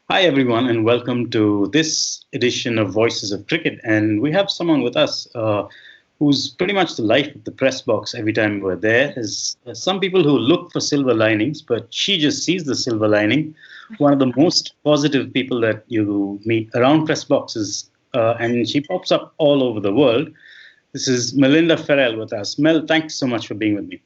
Hi, everyone, and welcome to this edition of Voices of Cricket. And we have someone with us who's pretty much the life of the press box every time we're there. There's some people who look for silver linings, but she just sees the silver lining. One of the most positive people that you meet around press boxes, and she pops up all over the world. This is Melinda Farrell with us. Mel, thanks so much for being with me.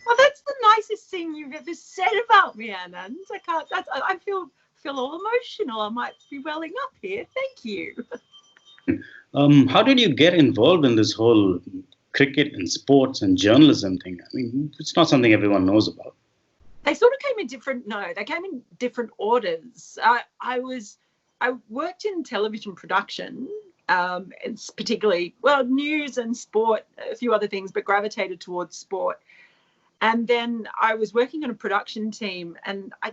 Well, that's the nicest thing you've ever said about me, Anand. I feel all emotional. I might be welling up here. Thank you. How did you get involved in this whole cricket and sports and journalism thing? I mean, it's not something everyone knows about. They sort of came in they came in different orders. I worked in television production, it's particularly, news and sport, a few other things, but gravitated towards sport. And then I was working on a production team, and I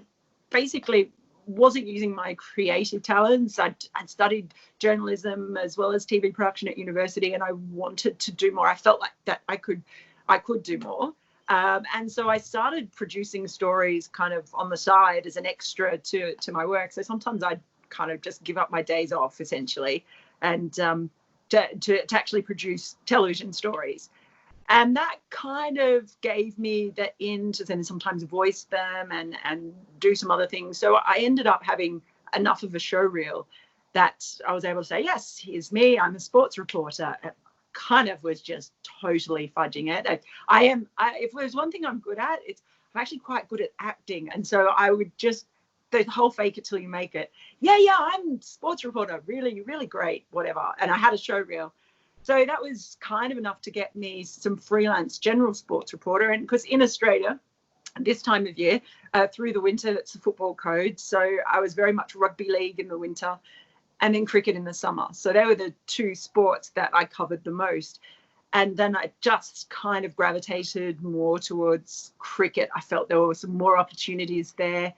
basically wasn't using my creative talents. I'd studied journalism as well as TV production at university, and I wanted to do more. I felt like that I could do more. And so I started producing stories kind of on the side as an extra to my work. So sometimes I'd kind of just give up my days off, essentially, and to actually produce television stories. And that kind of gave me the in to then sometimes voice them and do some other things. So I ended up having enough of a show reel that I was able to say, yes, here's me. I'm a sports reporter. It kind of was just totally fudging it. If there's one thing I'm good at, I'm actually quite good at acting. And so I would just, the whole fake it till you make it. Yeah, I'm a sports reporter. Really, really great, whatever. And I had a show reel. So that was kind of enough to get me some freelance general sports reporter. And because in Australia, this time of year, through the winter, it's the football code. So I was very much rugby league in the winter and then cricket in the summer. So they were the two sports that I covered the most. And then I just kind of gravitated more towards cricket. I felt there were some more opportunities there.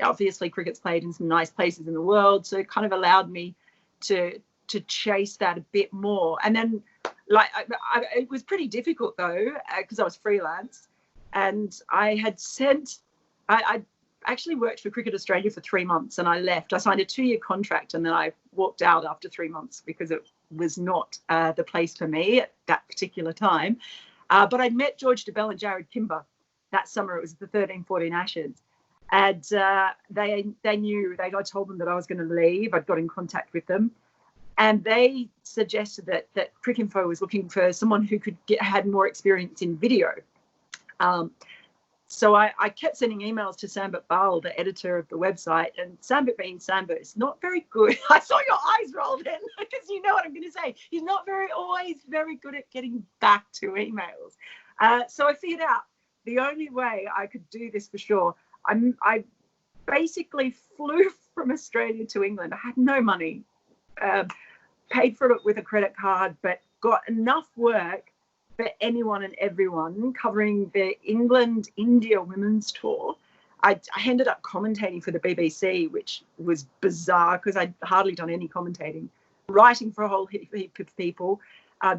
Obviously, cricket's played in some nice places in the world. So it kind of allowed me to chase that a bit more. And then it was pretty difficult though, because I was freelance, and I actually worked for Cricket Australia for 3 months, and I left. I signed a 2-year contract, and then I walked out after 3 months because it was not the place for me at that particular time. But I met George DeBell and Jared Kimber that summer. It was the 13-14 Ashes. And they knew, I told them that I was going to leave. I'd got in contact with them. And they suggested that Cricinfo was looking for someone who had more experience in video. So I kept sending emails to Sambit Bal, the editor of the website, and Sambit being Sambit is not very good. I saw your eyes roll then, because you know what I'm going to say. He's not always very good at getting back to emails. So I figured out the only way I could do this for sure. I basically flew from Australia to England. I had no money. Paid for it with a credit card, but got enough work for anyone and everyone, covering the England-India women's tour. I ended up commentating for the BBC, which was bizarre because I'd hardly done any commentating, writing for a whole heap of people,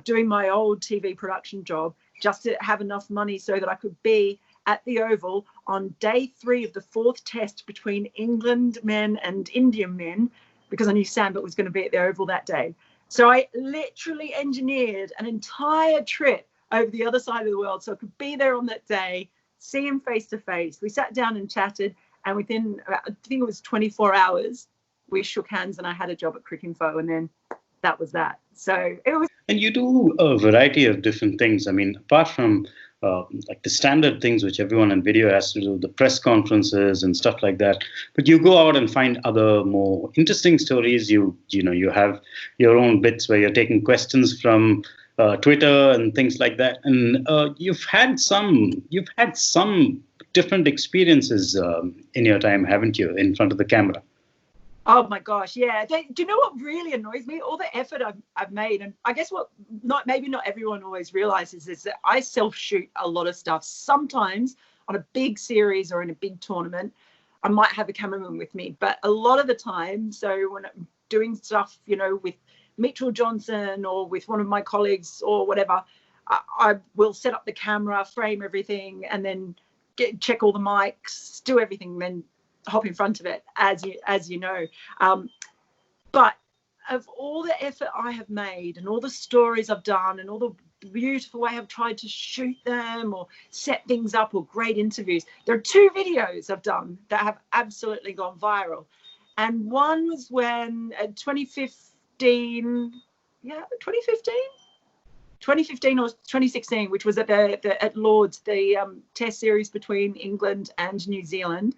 doing my old TV production job just to have enough money so that I could be at the Oval on day 3 of the 4th test between England men and Indian men, because I knew Sambit was going to be at the Oval that day. So I literally engineered an entire trip over the other side of the world so I could be there on that day, see him face to face. We sat down and chatted, and within, I think it was 24 hours, we shook hands and I had a job at Cricinfo, and then that was that. So it was. And you do a variety of different things. I mean, apart from like the standard things which everyone in video has to do, the press conferences and stuff like that, but you go out and find other more interesting stories. You have your own bits where you're taking questions from Twitter and things like that. And you've had some different experiences in your time, haven't you, in front of the camera? Oh my gosh, yeah. Do you know what really annoys me? All the effort I've made, and I guess what maybe not everyone always realizes is that I self-shoot a lot of stuff. Sometimes on a big series or in a big tournament, I might have a cameraman with me, but a lot of the time, so when I'm doing stuff, with Mitchell Johnson or with one of my colleagues or whatever, I will set up the camera, frame everything, and then check all the mics, do everything, then hop in front of it, as you know. But of all the effort I have made and all the stories I've done and all the beautiful way I've tried to shoot them or set things up or great interviews, there are 2 videos I've done that have absolutely gone viral. And one was when 2015 or 2016, which was at Lord's, the test series between England and New Zealand.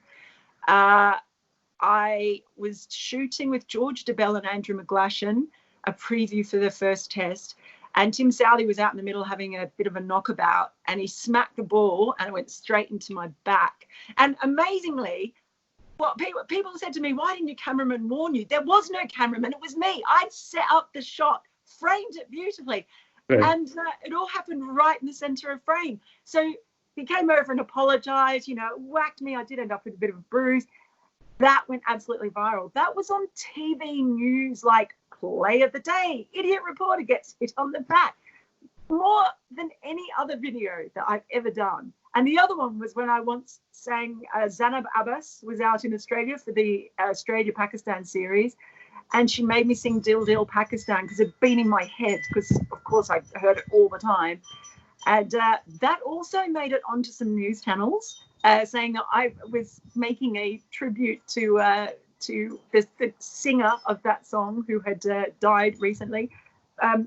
I was shooting with George DeBell and Andrew McGlashan, a preview for the first test. And Tim Southey was out in the middle having a bit of a knockabout, and he smacked the ball and it went straight into my back. And amazingly, people said to me, why didn't your cameraman warn you? There was no cameraman. It was me. I'd set up the shot, framed it beautifully. Right. And it all happened right in the center of frame. So he came over and apologized, whacked me. I did end up with a bit of a bruise. That went absolutely viral. That was on TV news, like play of the day. Idiot reporter gets hit on the back. More than any other video that I've ever done. And the other one was when I once sang, Zanab Abbas was out in Australia for the Australia-Pakistan series. And she made me sing Dil Dil Pakistan because it'd been in my head because, of course, I heard it all the time. And that also made it onto some news channels saying that I was making a tribute to the singer of that song who had died recently. That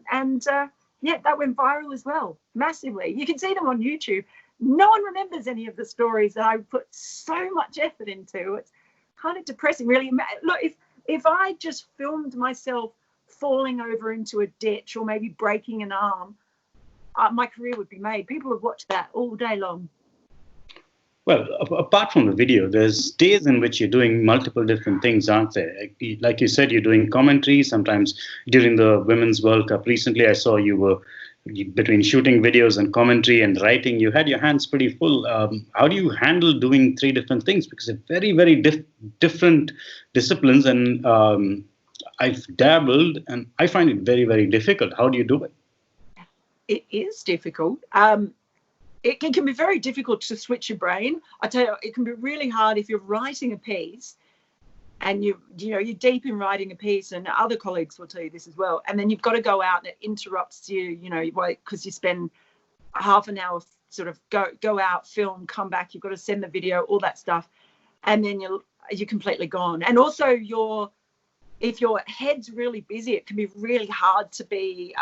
went viral as well, massively. You can see them on YouTube. No one remembers any of the stories that I put so much effort into. It's kind of depressing, really. Look, if I just filmed myself falling over into a ditch or maybe breaking an arm, my career would be made. People would watch that all day long. Well, apart from the video, there's days in which you're doing multiple different things, aren't there? Like you said, you're doing commentary sometimes during the Women's World Cup. Recently, I saw you were between shooting videos and commentary and writing. You had your hands pretty full. How do you handle doing 3 different things? Because they're very, very different disciplines. And I've dabbled and I find it very, very difficult. How do you do it? It is difficult. It can be very difficult to switch your brain. I tell you, it can be really hard if you're writing a piece and you're deep in writing a piece, and other colleagues will tell you this as well. And then you've got to go out and it interrupts you, because you spend half an hour sort of go out, film, come back. You've got to send the video, all that stuff, and then you're completely gone. And also if your head's really busy, it can be really hard to be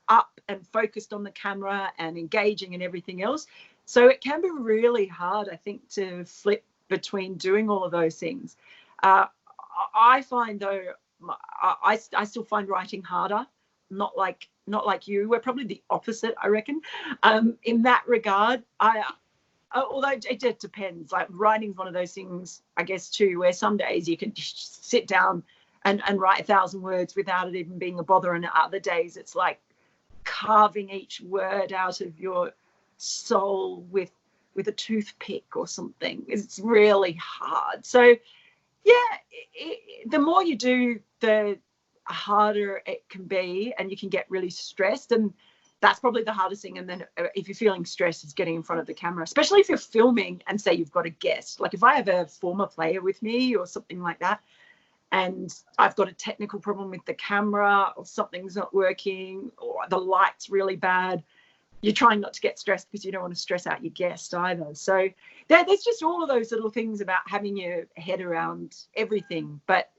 up and focused on the camera and engaging and everything else. So it can be really hard, I think, to flip between doing all of those things. I find, though, I still find writing harder. Not like you. We're probably the opposite, I reckon, in that regard. Although it depends. Like writing's one of those things, I guess, too, where some days you can just sit down and write 1,000 words without it even being a bother, and other days it's like carving each word out of your soul with a toothpick or something. It's really hard. So the more you do, the harder it can be, and you can get really stressed, and that's probably the hardest thing. And then if you're feeling stressed, it's getting in front of the camera, especially if you're filming and say you've got a guest. Like if I have a former player with me or something like that, and I've got a technical problem with the camera, or something's not working, or the light's really bad, you're trying not to get stressed because you don't want to stress out your guest either. So there's just all of those little things about having your head around everything, but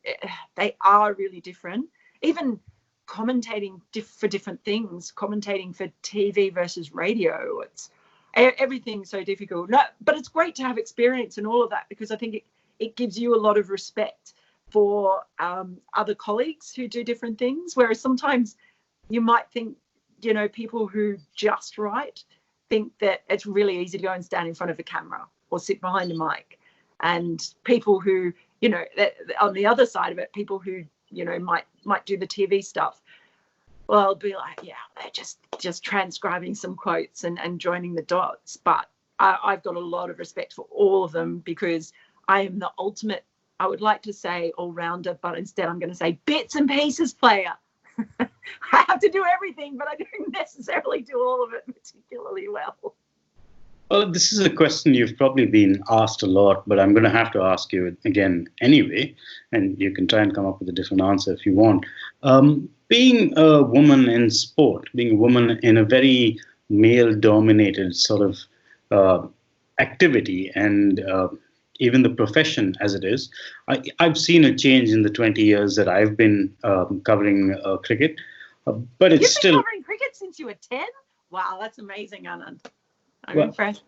they are really different. Even commentating for different things, commentating for TV versus radio, everything's so difficult. No, but it's great to have experience in all of that, because I think it gives you a lot of respect for other colleagues who do different things, whereas sometimes you might think, people who just write think that it's really easy to go and stand in front of a camera or sit behind a mic, and people who, on the other side of it, people who, might do the TV stuff, well, I'll be like, yeah, they're just transcribing some quotes and joining the dots. But I've got a lot of respect for all of them, because I am the ultimate, I would like to say all-rounder, but instead I'm going to say bits and pieces player. I have to do everything, but I don't necessarily do all of it particularly well. Well, this is a question you've probably been asked a lot, but I'm going to have to ask you again anyway, and you can try and come up with a different answer if you want. Being a woman in sport, being a woman in a very male dominated sort of uh, activity, and even the profession as it is, I've seen a change in the 20 years that I've been covering cricket, but it's You've been still. covering cricket since you were 10? Wow, that's amazing, Anand. I'm Well, impressed.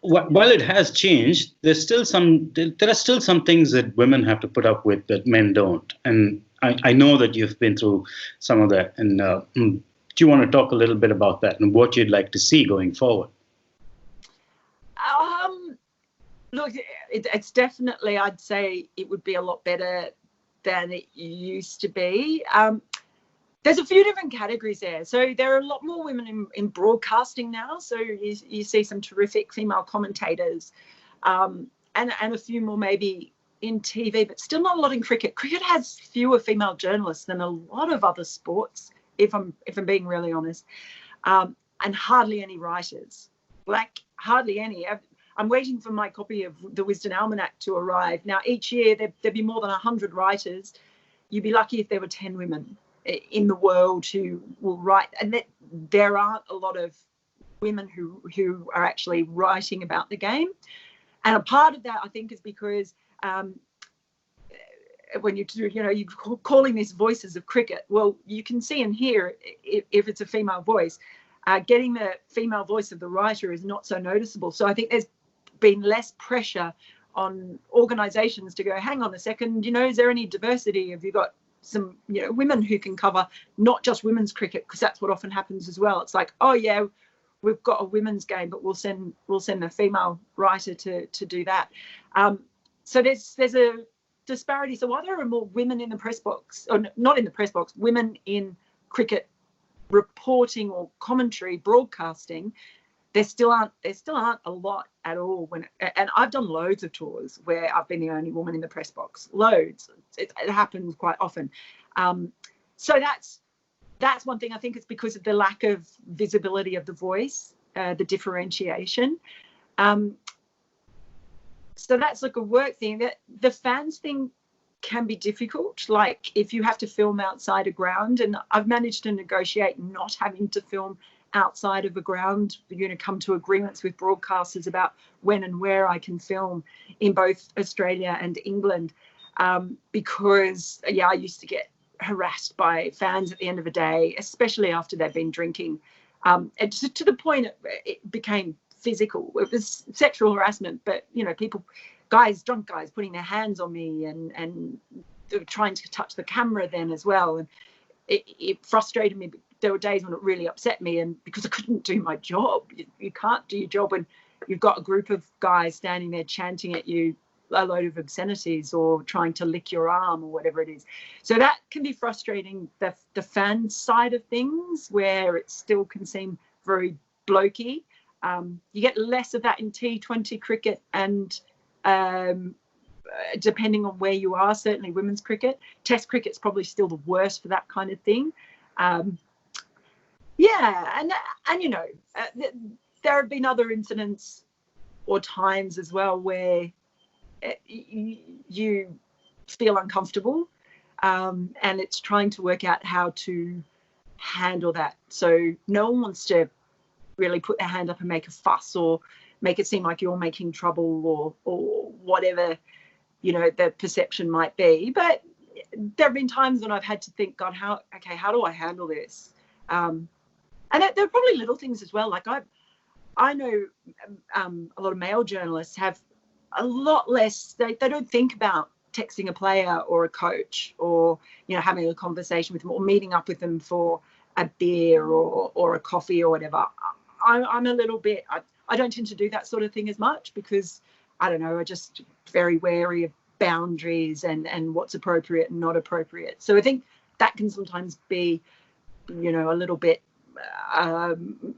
while it has changed, there are still some things that women have to put up with that men don't, and I know that you've been through some of that. And do you want to talk a little bit about that and what you'd like to see going forward? Um, Look, it's definitely, I'd say it would be a lot better than it used to be. There's a few different categories there. So there are a lot more women in broadcasting now. So you see some terrific female commentators, and a few more maybe in TV, but still not a lot in cricket. Cricket has fewer female journalists than a lot of other sports, if I'm being really honest, and hardly any writers. Like hardly any. I'm waiting for my copy of the Wisden Almanac to arrive. Now, each year there'd be more than 100 writers. You'd be lucky if there were 10 women in the world who will write, and that there aren't a lot of women who are actually writing about the game. And a part of that, I think, is because when you're calling these voices of cricket, well, you can see and hear if it's a female voice. Getting the female voice of the writer is not so noticeable. So I think there's been less pressure on organisations to go, hang on a second, is there any diversity? Have you got some women who can cover not just women's cricket, because that's what often happens as well. It's like, oh yeah, we've got a women's game, but we'll send a female writer to do that. So there's a disparity. So while there are more women in the press box, or not in the press box, women in cricket reporting or commentary broadcasting, there still aren't a lot at all. And I've done loads of tours where I've been the only woman in the press box. Loads. It happens quite often. So that's one thing. I think it's because of the lack of visibility of the voice, the differentiation. So that's like a work thing. That the fans thing can be difficult. Like if you have to film outside a ground, and I've managed to negotiate not having to film outside of a ground, come to agreements with broadcasters about when and where I can film in both Australia and England, because I used to get harassed by fans at the end of the day, especially after they've been drinking, and to the point it became physical. It was sexual harassment, but drunk guys putting their hands on me and trying to touch the camera then as well, and it frustrated me. There were days when it really upset me, and because I couldn't do my job. You can't do your job when you've got a group of guys standing there chanting at you a load of obscenities or trying to lick your arm or whatever it is. So that can be frustrating, the fan side of things, where it still can seem very blokey. You get less of that in T20 cricket, and depending on where you are, certainly women's cricket. Test cricket's probably still the worst for that kind of thing. There have been other incidents or times as well where you feel uncomfortable, and it's trying to work out how to handle that. So no one wants to really put their hand up and make a fuss or make it seem like you're making trouble or whatever the perception might be. But there have been times when I've had to think, God, how do I handle this? And there are probably little things as well. Like I know a lot of male journalists have a lot less. They don't think about texting a player or a coach, or having a conversation with them, or meeting up with them for a beer or a coffee or whatever. I'm a little bit. I don't tend to do that sort of thing as much, because I don't know. I'm just very wary of boundaries and what's appropriate and not appropriate. So I think that can sometimes be, a little bit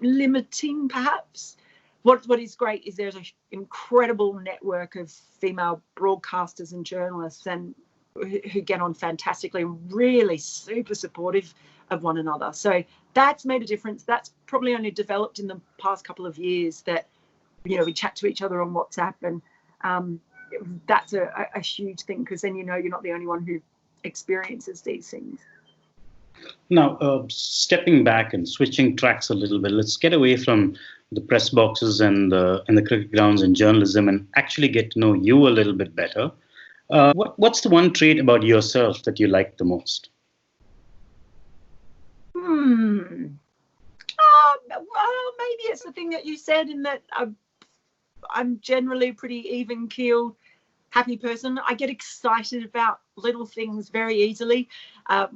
limiting, perhaps. What is great is there's an incredible network of female broadcasters and journalists, and who get on fantastically, really super supportive of one another. So that's made a difference. That's probably only developed in the past couple of years, that we chat to each other on WhatsApp, and that's a huge thing, because then you're not the only one who experiences these things. Now, stepping back and switching tracks a little bit, let's get away from the press boxes and the cricket grounds and journalism, and actually get to know you a little bit better. What's the one trait about yourself that you like the most? Well, maybe it's the thing that you said, in that I'm generally a pretty even-keeled, happy person. I get excited about little things very easily,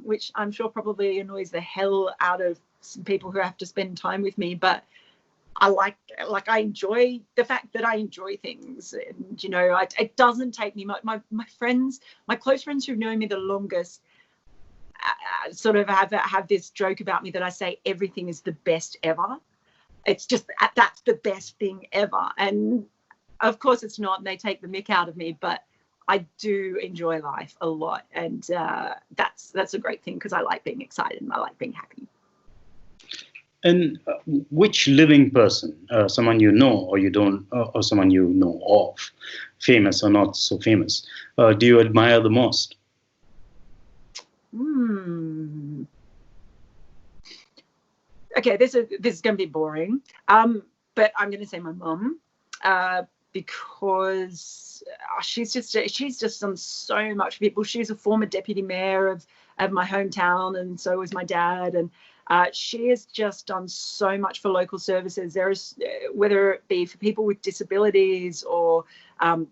which I'm sure probably annoys the hell out of some people who have to spend time with me. But I I enjoy the fact that I enjoy things, and it doesn't take me much. My friends, my close friends who've known me the longest, sort of have this joke about me that I say everything is the best ever. It's just that's the best thing ever, and of course it's not, and they take the mick out of me, but I do enjoy life a lot, and that's a great thing, because I like being excited and I like being happy. And which living person, someone you know or you don't, or someone you know of, famous or not so famous, do you admire the most? Okay, this is going to be boring, but I'm going to say my mum, because she's just done so much for people. She's a former deputy mayor of my hometown, and so was my dad, and she has just done so much for local services. There is, whether it be for people with disabilities or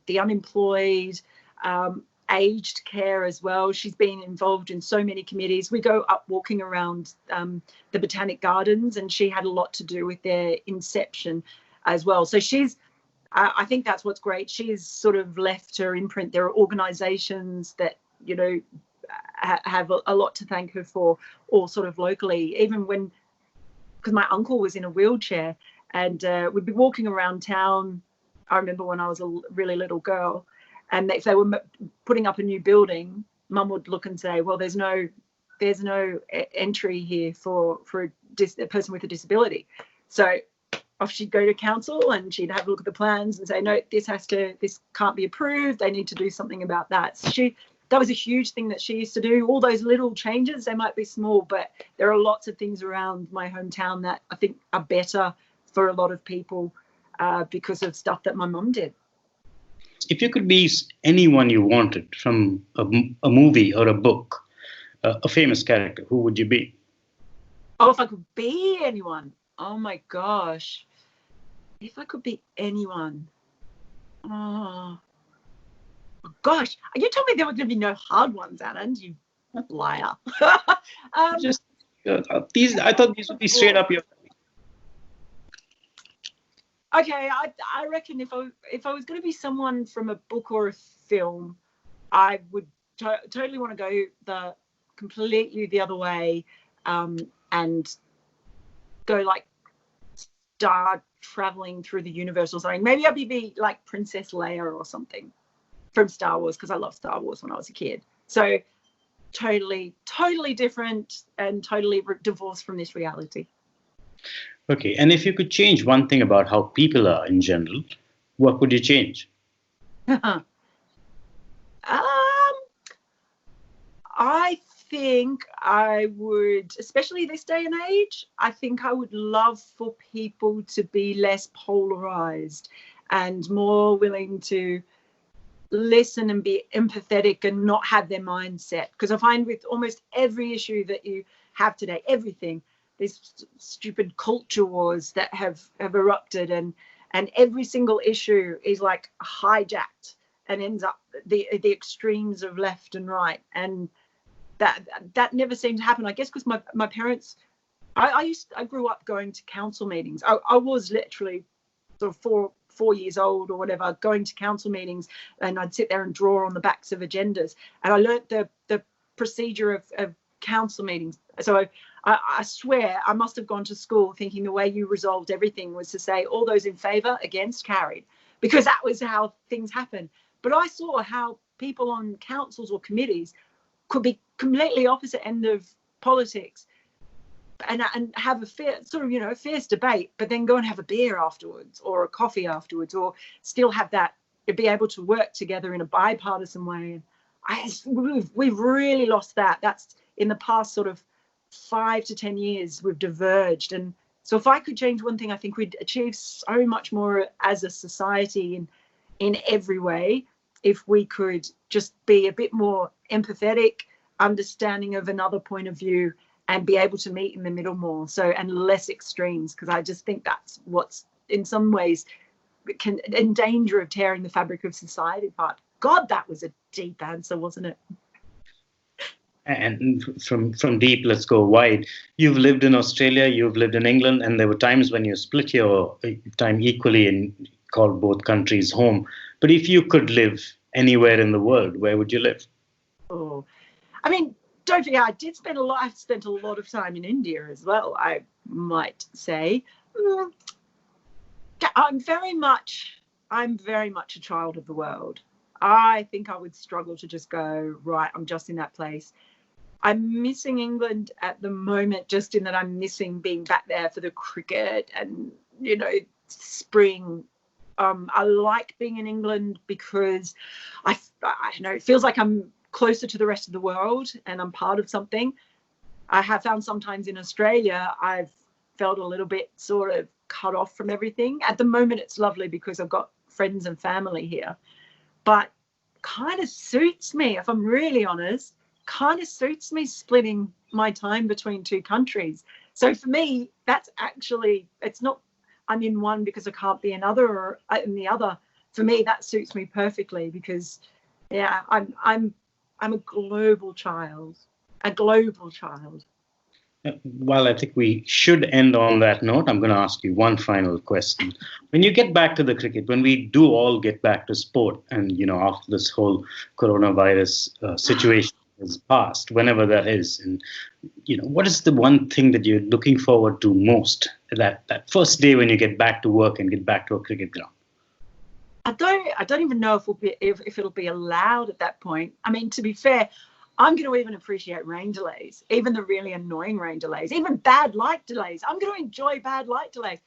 the unemployed, aged care as well. She's been involved in so many committees. We go up walking around the Botanic Gardens, and she had a lot to do with their inception as well. So I think that's what's great. She's sort of left her imprint. There are organisations that, have a lot to thank her for, all sort of locally, even because my uncle was in a wheelchair, and we'd be walking around town. I remember when I was a really little girl, and if they were putting up a new building, Mum would look and say, well, there's no entry here for a person with a disability. So off she'd go to council, and she'd have a look at the plans and say, no, this can't be approved. They need to do something about that. So that was a huge thing that she used to do. All those little changes, they might be small, but there are lots of things around my hometown that I think are better for a lot of people because of stuff that my mum did. If you could be anyone you wanted from a movie or a book, a famous character, who would you be? Oh, if I could be anyone. Oh, my gosh. If I could be anyone. Oh gosh, you told me there were going to be no hard ones, Anand, you liar. Just I thought these would be straight up your. Okay, I reckon if I was going to be someone from a book or a film, I would totally want to go completely the other way, and go start traveling through the universe or something. Maybe I'd be like Princess Leia or something from Star Wars, because I loved Star Wars when I was a kid. So totally different and totally divorced from this reality. Okay, and if you could change one thing about how people are in general, what would you change? I think I would, especially this day and age, I think I would love for people to be less polarized and more willing to listen and be empathetic and not have their mindset. Because I find with almost every issue that you have today, everything, these stupid culture wars that have erupted, and every single issue is like hijacked and ends up the extremes of left and right, and that never seemed to happen. I guess because my parents, I grew up going to council meetings. I was literally sort of four years old or whatever, going to council meetings, and I'd sit there and draw on the backs of agendas, and I learnt the procedure of council meetings. So I swear I must have gone to school thinking the way you resolved everything was to say all those in favour, against, carried, because that was how things happen. But I saw how people on councils or committees could be completely opposite end of politics, and have a fair sort of, a fierce debate, but then go and have a beer afterwards or a coffee afterwards, or still have that, be able to work together in a bipartisan way. We've really lost that. That's in the past sort of 5 to 10 years, we've diverged. And so if I could change one thing, I think we'd achieve so much more as a society in every way if we could just be a bit more empathetic, understanding of another point of view, and be able to meet in the middle more, so, and less extremes, because I just think that's what's in some ways in danger of tearing the fabric of society apart. God, that was a deep answer, wasn't it? And from deep, let's go wide. You've lived in Australia, you've lived in England, and there were times when you split your time equally and called both countries home. But if you could live anywhere in the world, where would you live? Oh, I mean, don't forget, I've spent a lot of time in India as well, I might say. I'm very much a child of the world. I think I would struggle to just go, right, I'm just in that place. I'm missing England at the moment, just in that I'm missing being back there for the cricket and, spring. I like being in England because I know it feels like I'm closer to the rest of the world and I'm part of something. I have found sometimes in Australia, I've felt a little bit sort of cut off from everything. At the moment, it's lovely because I've got friends and family here, but kind of suits me, if I'm really honest, kind of suits me splitting my time between two countries. So for me, that's actually, it's not I'm in one because I can't be another or in the other. For me, that suits me perfectly because, yeah, I'm a global child, Well, I think we should end on that note. I'm going to ask you one final question. When you get back to the cricket, when we do all get back to sport, and after this whole coronavirus situation is passed, whenever that is, and what is the one thing that you're looking forward to most? That first day when you get back to work and get back to a cricket ground. I don't even know if it'll be allowed at that point. I mean, to be fair, I'm going to even appreciate rain delays, even the really annoying rain delays, even bad light delays. I'm going to enjoy bad light delays.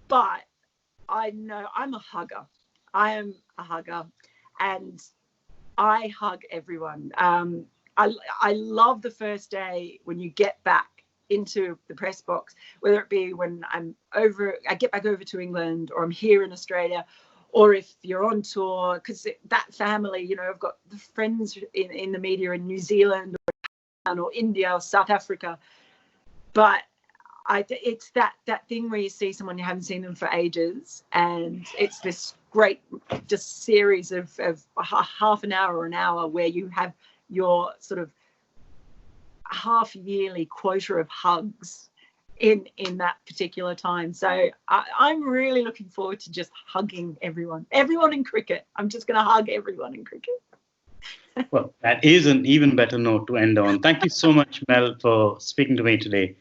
But I know I'm a hugger. I am a hugger, and I hug everyone. I love the first day when you get back into the press box, whether it be when I get back over to England, or I'm here in Australia, or if you're on tour, because that family, I've got friends in the media in New Zealand or India or South Africa. But it's that thing where you see someone you haven't seen them for ages, and it's this great just series of half an hour or an hour where you have your sort of half yearly quota of hugs in that particular time. So I'm really looking forward to just hugging everyone in cricket. I'm just going to hug everyone in cricket. Well, that is an even better note to end on. Thank you so much, Mel, for speaking to me today.